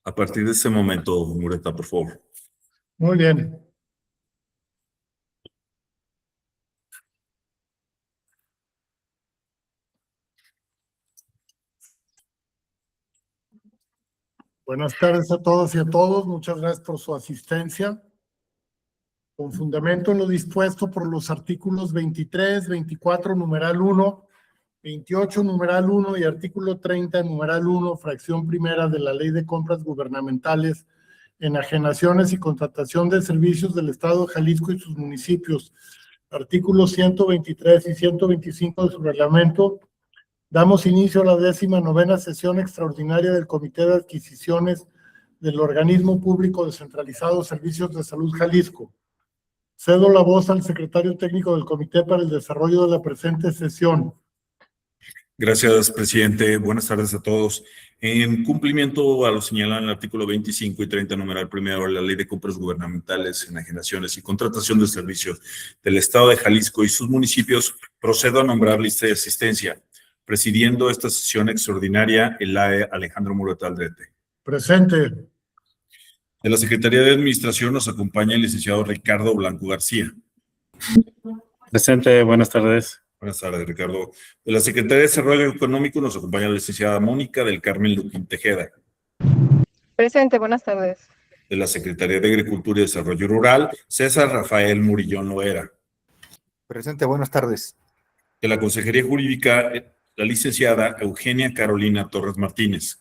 A partir de este momento, Mureta, por favor. Muy bien. Buenas tardes a todos y a todos. Muchas gracias por su asistencia. Con fundamento en lo dispuesto por los artículos 23, 24, numeral 1, 28, numeral 1 y artículo 30, numeral 1, fracción primera de la Ley de Compras Gubernamentales, Enajenaciones y Contratación de Servicios del Estado de Jalisco y sus municipios, artículos 123 y 125 de su reglamento, damos inicio a la 19ª sesión extraordinaria del Comité de Adquisiciones del Organismo Público Descentralizado Servicios de Salud Jalisco. Cedo la voz al secretario técnico del Comité para el desarrollo de la presente sesión. Gracias, presidente. Buenas tardes a todos. En cumplimiento a lo señalado en el artículo 25 y 30, numeral primero de la Ley de Compras Gubernamentales, Enajenaciones y Contratación de Servicios del Estado de Jalisco y sus municipios, procedo a nombrar lista de asistencia. Presidiendo esta sesión extraordinaria, el AE Alejandro Mureta Aldrete. Presente. De la Secretaría de Administración nos acompaña el licenciado Ricardo Blanco García. Presente, buenas tardes. Buenas tardes, Ricardo. De la Secretaría de Desarrollo Económico nos acompaña la licenciada Mónica del Carmen Luquín Tejeda. Presente, buenas tardes. De la Secretaría de Agricultura y Desarrollo Rural, César Rafael Murillón Loera. Presente, buenas tardes. De la Consejería Jurídica, la licenciada Eugenia Carolina Torres Martínez.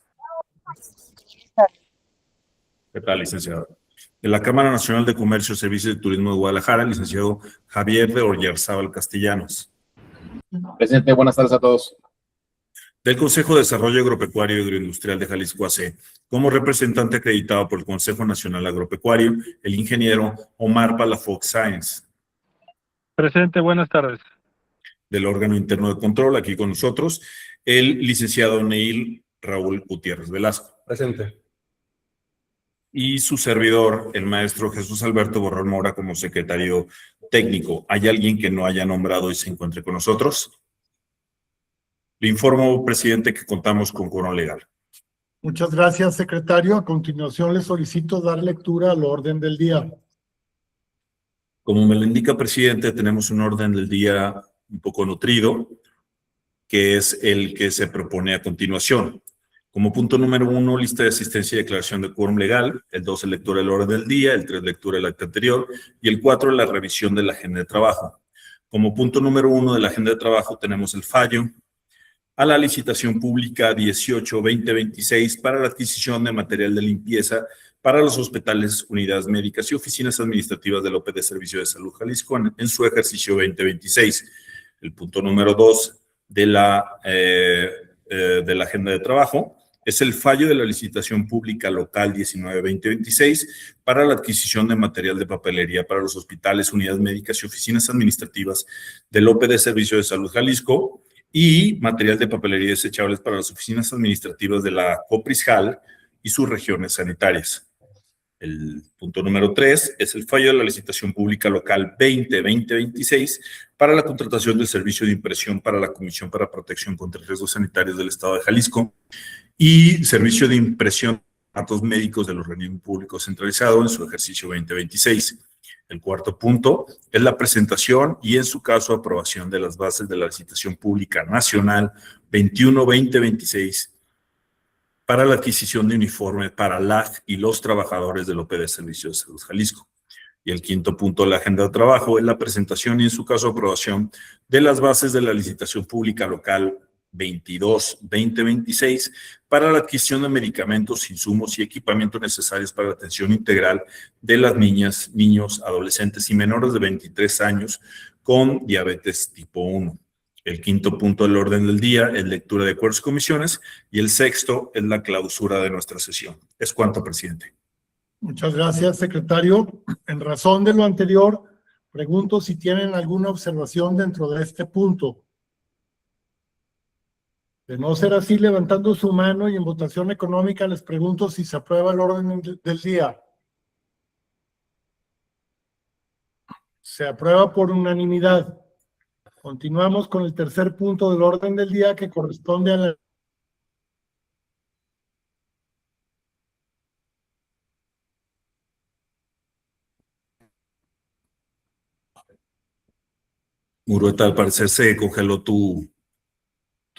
¿Qué tal, licenciada? De la Cámara Nacional de Comercio, Servicios y Turismo de Guadalajara, el licenciado Javier de Oyarzábal Castellanos. Presente, buenas tardes a todos. Del Consejo de Desarrollo Agropecuario y Agroindustrial de Jalisco AC, como representante acreditado por el Consejo Nacional Agropecuario, el ingeniero Omar Palafox Sáenz. Presente, buenas tardes. Del órgano interno de control, aquí con nosotros, el licenciado Neil Raúl Gutiérrez Velasco. Presente. Y su servidor, el maestro Jesús Alberto Borrell Mora, como secretario técnico. ¿Hay alguien que no haya nombrado y se encuentre con nosotros? Le informo, presidente, que contamos con quórum legal. Muchas gracias, secretario. A continuación le solicito dar lectura al orden del día. Como me lo indica, presidente, tenemos un orden del día un poco nutrido, que es el que se propone a continuación. Como punto número 1, lista de asistencia y declaración de quórum legal. El 2, lectura del orden del día. El 3, lectura del acta anterior. Y el 4, la revisión de la agenda de trabajo. Como punto número 1 de la agenda de trabajo tenemos el fallo a la licitación pública 18-2026 para la adquisición de material de limpieza para los hospitales, unidades médicas y oficinas administrativas del OPD Servicio de Salud Jalisco en su ejercicio 2026. El punto número 2 de la agenda de trabajo es el fallo de la licitación pública local 19-2026 para la adquisición de material de papelería para los hospitales, unidades médicas y oficinas administrativas del OPD Servicio de Salud Jalisco y material de papelería desechables para las oficinas administrativas de la COPRISJAL y sus regiones sanitarias. El punto número 3 es el fallo de la licitación pública local 20-2026 para la contratación del servicio de impresión para la Comisión para Protección contra Riesgos Sanitarios del Estado de Jalisco y servicio de impresión de datos médicos del organismo público centralizado en su ejercicio 2026. El cuarto punto es la presentación y, en su caso, aprobación de las bases de la licitación pública nacional 21-2026 para la adquisición de uniforme para la y los trabajadores del OPD Servicio de Salud Jalisco. Y el quinto punto de la agenda de trabajo es la presentación y, en su caso, aprobación de las bases de la licitación pública local 22-2026 para la adquisición de medicamentos, insumos y equipamiento necesarios para la atención integral de las niñas, niños, adolescentes y menores de 23 años con diabetes tipo 1. El quinto punto del orden del día es lectura de acuerdos y comisiones y el sexto es la clausura de nuestra sesión. Es cuanto, presidente. Muchas gracias, secretario. En razón de lo anterior, pregunto si tienen alguna observación dentro de este punto. De no ser así, levantando su mano y en votación económica les pregunto si se aprueba el orden del día. Se aprueba por unanimidad. Continuamos con el tercer punto del orden del día que corresponde a la Murueta, al parecer se congeló tu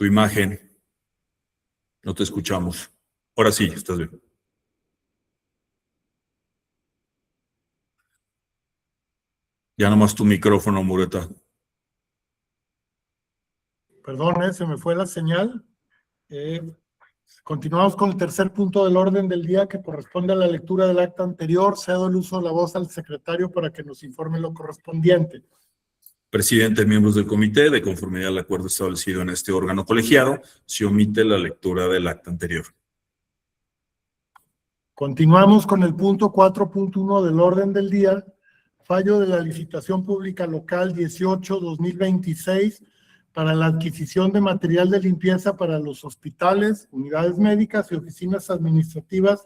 imagen. No te escuchamos. Ahora sí, estás bien. Ya nomás tu micrófono, Murueta. Perdón, se me fue la señal. Continuamos con el tercer punto del orden del día que corresponde a la lectura del acta anterior. Cedo el uso de la voz al secretario para que nos informe lo correspondiente. Presidente, miembros del comité, de conformidad al acuerdo establecido en este órgano colegiado, se omite la lectura del acta anterior. Continuamos con el punto 4.1 del orden del día. Fallo de la licitación pública local 18-2026 para la adquisición de material de limpieza para los hospitales, unidades médicas y oficinas administrativas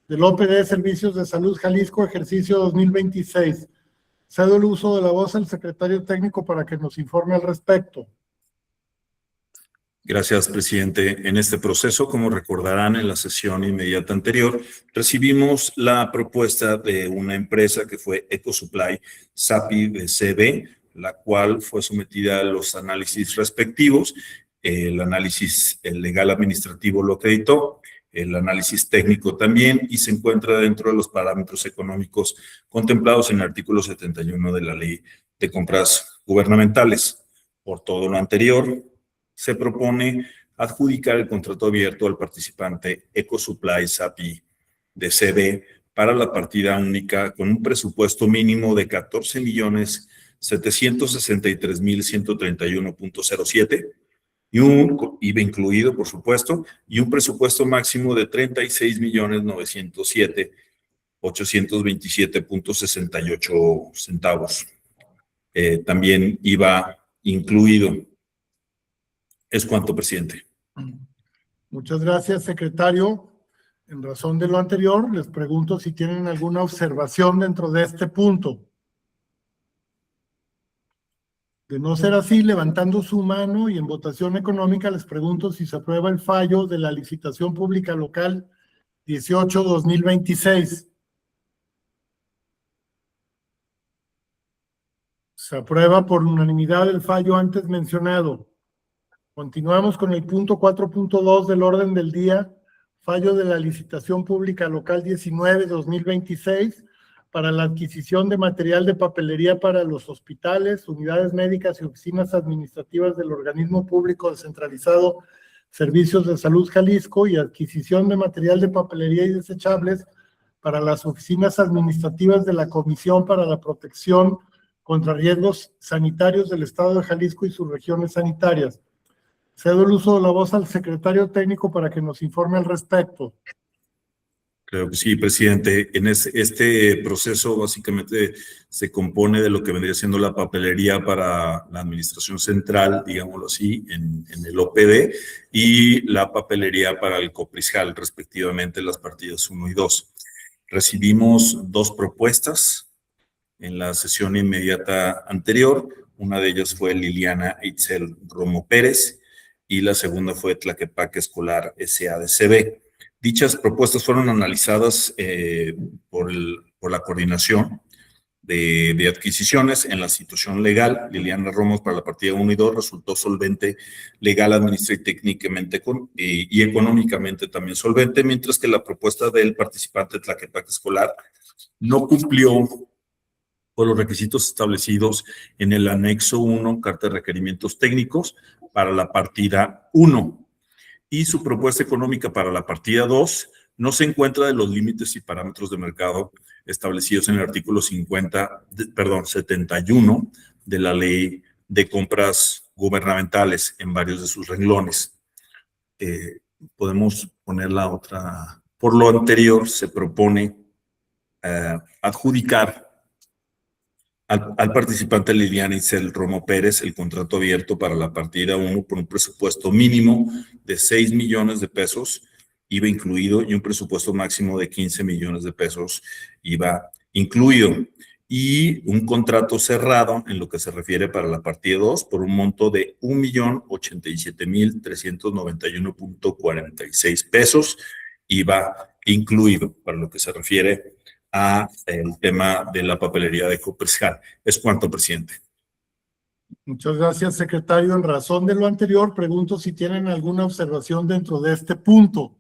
del OPD Servicios de Salud Jalisco, ejercicio 2026. Cedo el uso de la voz al secretario técnico para que nos informe al respecto. Gracias, presidente. En este proceso, como recordarán en la sesión inmediata anterior, recibimos la propuesta de una empresa que fue EcoSupply SAPI de CB, la cual fue sometida a los análisis respectivos. El análisis legal administrativo lo acreditó, el análisis técnico también, y se encuentra dentro de los parámetros económicos contemplados en el artículo 71 de la Ley de Compras Gubernamentales. Por todo lo anterior, se propone adjudicar el contrato abierto al participante EcoSupply SAPI de CB para la partida única con un presupuesto mínimo de 14.763.131.07 y un IVA incluido, por supuesto, y un presupuesto máximo de 36.907.827.68 centavos. También IVA incluido. Es cuanto, presidente. Muchas gracias, secretario. En razón de lo anterior, les pregunto si tienen alguna observación dentro de este punto. De no ser así, levantando su mano y en votación económica, les pregunto si se aprueba el fallo de la licitación pública local 18-2026. Se aprueba por unanimidad el fallo antes mencionado. Continuamos con el punto 4.2 del orden del día, fallo de la licitación pública local 19-2026 para la adquisición de material de papelería para los hospitales, unidades médicas y oficinas administrativas del organismo público descentralizado Servicios de Salud Jalisco y adquisición de material de papelería y desechables para las oficinas administrativas de la Comisión para la Protección contra Riesgos Sanitarios del Estado de Jalisco y sus regiones sanitarias. Cedo el uso de la voz al secretario técnico para que nos informe al respecto. Creo que sí, presidente. En este proceso básicamente se compone de lo que vendría siendo la papelería para la administración central, digámoslo así, en el OPD, y la papelería para el Coprisjal, respectivamente, las partidas 1 y 2. Recibimos dos propuestas en la sesión inmediata anterior. Una de ellas fue Liliana Itzel Romo Pérez, y la segunda fue Tlaquepaque Escolar SADCB. Dichas propuestas fueron analizadas por la coordinación de adquisiciones en la situación legal. Liliana Romo para la partida 1 y 2 resultó solvente legal, administrativa y técnicamente y económicamente también solvente, mientras que la propuesta del participante Tlaquepaque Escolar no cumplió con los requisitos establecidos en el anexo 1, carta de requerimientos técnicos, para la partida 1, y su propuesta económica para la partida 2 no se encuentra de los límites y parámetros de mercado establecidos en el artículo 71 de la Ley de Compras Gubernamentales en varios de sus renglones. Podemos poner la otra. Por lo anterior, se propone adjudicar al participante Liliana Itzel Romo Pérez el contrato abierto para la partida 1 por un presupuesto mínimo de 6 millones de pesos, IVA incluido, y un presupuesto máximo de 15 millones de pesos, IVA incluido, y un contrato cerrado en lo que se refiere para la partida 2 por un monto de 1,087,391.46 pesos, IVA incluido, para lo que se refiere a el tema de la papelería de Coprisjal. Es cuanto, presidente. Muchas gracias, secretario. En razón de lo anterior, pregunto si tienen alguna observación dentro de este punto.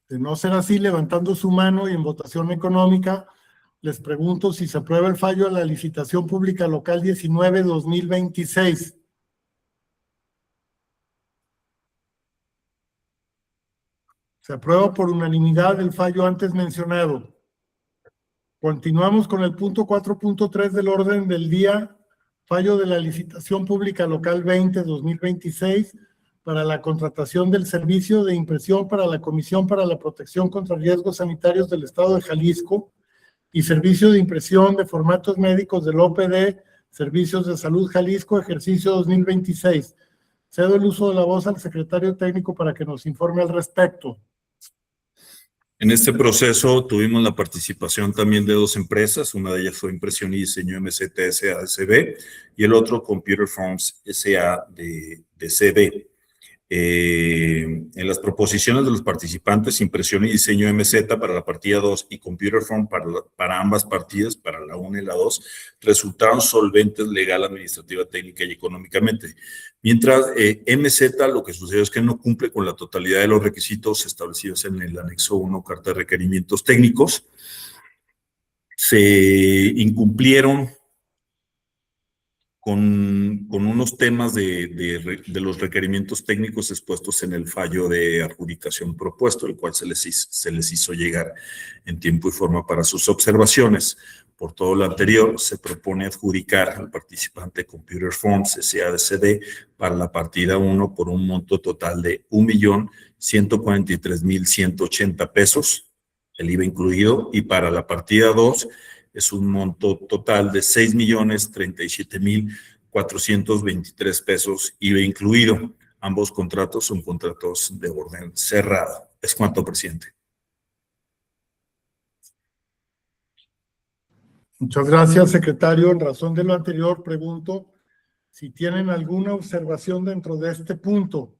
De no ser así, levantando su mano y en votación económica, les pregunto si se aprueba el fallo a la licitación pública local 19-2026. Se aprueba por unanimidad el fallo antes mencionado. Continuamos con el punto 4.3 del orden del día, fallo de la licitación pública local 20-2026 para la contratación del servicio de impresión para la Comisión para la Protección contra Riesgos Sanitarios del Estado de Jalisco y servicio de impresión de formatos médicos del OPD, Servicios de Salud Jalisco, ejercicio 2026. Cedo el uso de la voz al secretario técnico para que nos informe al respecto. En este proceso tuvimos la participación también de dos empresas, una de ellas fue Impresión y Diseño MZ S.A.D.C.B. y el otro Computer Forms S.A.D.C.B. En las proposiciones de los participantes, Impresión y Diseño MZ para la partida 2 y Computer Form para ambas partidas, para la 1 y la 2, resultaron solventes legal, administrativa, técnica y económicamente. Mientras MZ, lo que sucedió es que no cumple con la totalidad de los requisitos establecidos en el anexo 1, carta de requerimientos técnicos. Se incumplieron con unos temas de los requerimientos técnicos expuestos en el fallo de adjudicación propuesto, el cual se les hizo llegar en tiempo y forma para sus observaciones. Por todo lo anterior, se propone adjudicar al participante Computer Forms S.A.D.C.B. para la partida 1 por un monto total de 1.143.180 pesos, el IVA incluido, y para la partida 2 es un monto total de 6.037.423 pesos, IVA incluido. Ambos contratos son contratos de orden cerrado. Es cuanto, presidente. Muchas gracias, secretario. En razón de lo anterior, pregunto si tienen alguna observación dentro de este punto.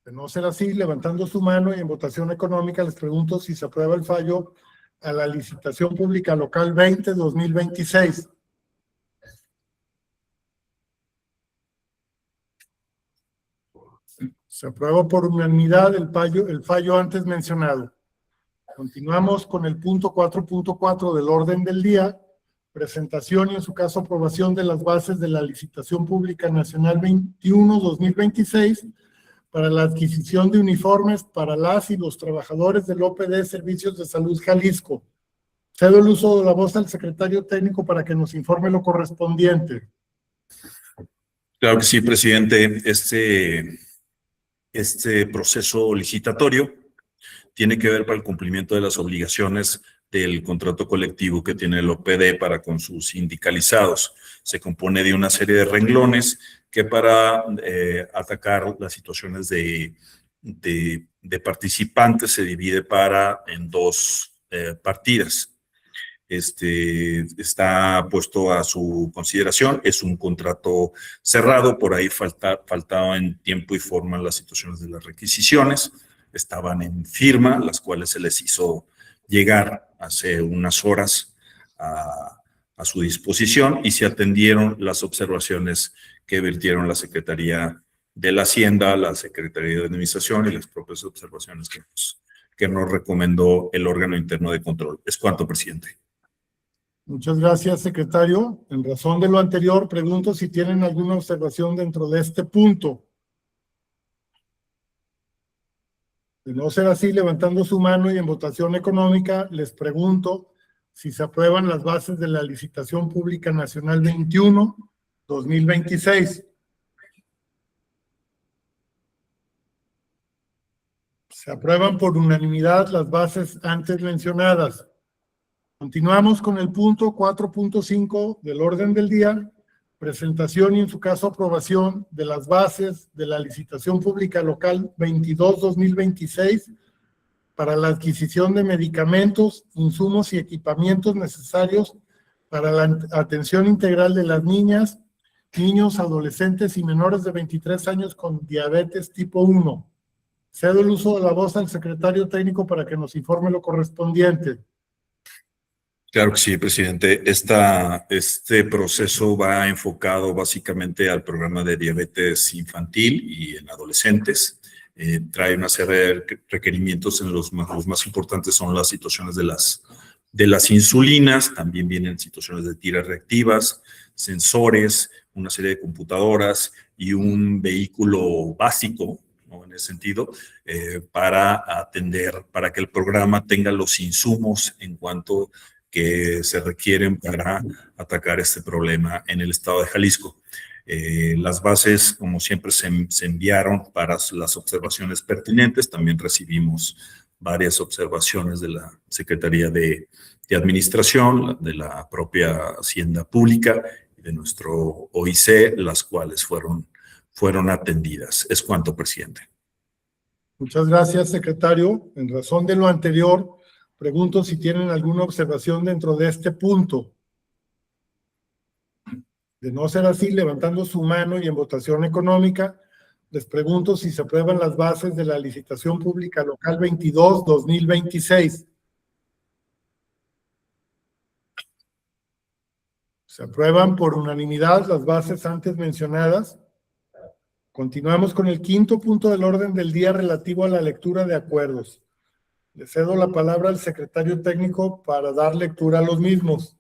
De no ser así, levantando su mano y en votación económica, les pregunto si se aprueba el fallo a la licitación pública local 20-2026. Se aprueba por unanimidad el fallo antes mencionado. Continuamos con el punto 4.4 del orden del día, presentación y en su caso aprobación de las bases de la licitación pública nacional 21-2026 para la adquisición de uniformes para las y los trabajadores del OPD Servicios de Salud Jalisco. Cedo el uso de la voz al secretario técnico para que nos informe lo correspondiente. Claro que sí, presidente. Este proceso licitatorio tiene que ver para el cumplimiento de las obligaciones del contrato colectivo que tiene el OPD para con sus sindicalizados. Se compone de una serie de renglones que para atacar las situaciones de participantes se divide en dos partidas. Está puesto a su consideración, es un contrato cerrado, por ahí faltaba en tiempo y forma las situaciones de las requisiciones, estaban en firma, las cuales se les hizo llegar hace unas horas a su disposición y se atendieron las observaciones que vertieron la Secretaría de la Hacienda, la Secretaría de Administración y las propias observaciones que nos recomendó el órgano interno de control. Es cuanto, presidente. Muchas gracias, secretario. En razón de lo anterior, pregunto si tienen alguna observación dentro de este punto. De no ser así, levantando su mano y en votación económica, les pregunto si se aprueban las bases de la licitación pública nacional 21-2026. Se aprueban por unanimidad las bases antes mencionadas. Continuamos con el punto 4.5 del orden del día, presentación y en su caso aprobación de las bases de la licitación pública local 22-2026 para la adquisición de medicamentos, insumos y equipamientos necesarios para la atención integral de las niñas, niños, adolescentes y menores de 23 años con diabetes tipo 1. Cedo el uso de la voz al secretario técnico para que nos informe lo correspondiente. Claro que sí, presidente. Este proceso va enfocado básicamente al programa de diabetes infantil y en adolescentes. Trae una serie de requerimientos, los más importantes son las situaciones de las insulinas, también vienen situaciones de tiras reactivas, sensores, una serie de computadoras y un vehículo básico, ¿no? En ese sentido, para que el programa tenga los insumos en cuanto que se requieren para atacar este problema en el estado de Jalisco. Las bases, como siempre, se enviaron para las observaciones pertinentes. También recibimos varias observaciones de la Secretaría de Administración, de la propia Hacienda Pública y de nuestro OIC, las cuales fueron atendidas. Es cuanto, presidente. Muchas gracias, secretario. En razón de lo anterior, pregunto si tienen alguna observación dentro de este punto. De no ser así, levantando su mano y en votación económica, les pregunto si se aprueban las bases de la licitación pública local 22-2026. Se aprueban por unanimidad las bases antes mencionadas. Continuamos con el quinto punto del orden del día relativo a la lectura de acuerdos. Le cedo la palabra al secretario técnico para dar lectura a los mismos.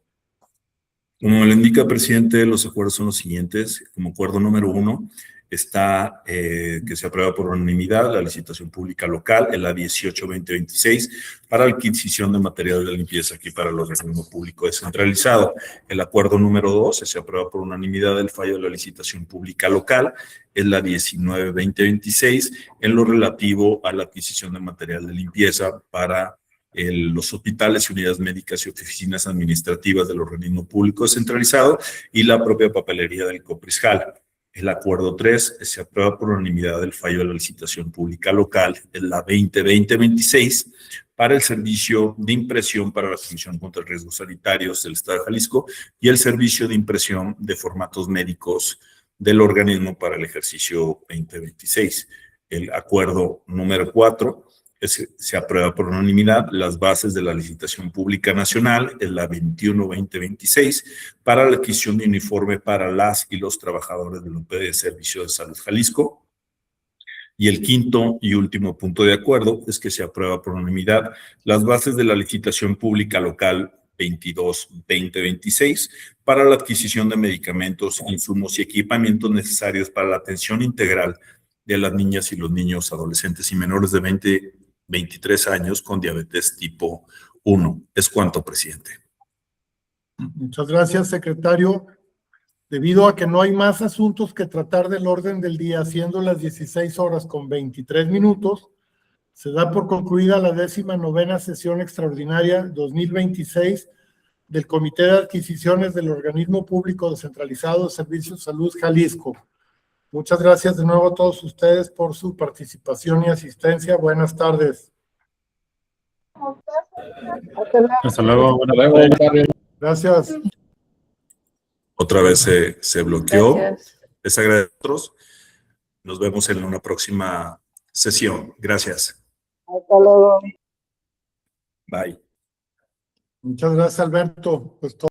Como me lo indica, presidente, los acuerdos son los siguientes. Como acuerdo número 1 está que se aprueba por unanimidad la licitación pública local, el A18-2026, para la adquisición de material de limpieza aquí para el organismo público descentralizado. El acuerdo número 2 se aprueba por unanimidad el fallo de la licitación pública local, es la 19-2026, en lo relativo a la adquisición de material de limpieza para los hospitales y unidades médicas y oficinas administrativas del organismo público descentralizado y la propia papelería del Coprisjal. El acuerdo 3 se aprueba por unanimidad el fallo de la licitación pública local, es la 20-2026, para el servicio de impresión para la Comisión contra Riesgos Sanitarios del Estado de Jalisco y el servicio de impresión de formatos médicos del organismo para el ejercicio 2026. El acuerdo número 4 se aprueba por unanimidad las bases de la licitación pública nacional, es la 21-2026, para la adquisición de uniforme para las y los trabajadores del OPD de Servicio de Salud Jalisco. Y el quinto y último punto de acuerdo es que se aprueba por unanimidad las bases de la licitación pública local 22-2026 para la adquisición de medicamentos, insumos y equipamientos necesarios para la atención integral de las niñas y los niños, adolescentes y menores de 23 años con diabetes tipo 1. Es cuanto, presidente. Muchas gracias, secretario. Debido a que no hay más asuntos que tratar del orden del día, siendo las 16:23, se da por concluida la 19ª sesión extraordinaria 2026 del Comité de Adquisiciones del Organismo Público Descentralizado de Servicios de Salud Jalisco. Muchas gracias de nuevo a todos ustedes por su participación y asistencia. Buenas tardes. Hasta luego. Buenas tardes. Gracias. Otra vez se bloqueó. Gracias. Les agradezco a nosotros. Nos vemos en una próxima sesión. Gracias. Hasta luego. Bye. Muchas gracias, Alberto. Pues todo.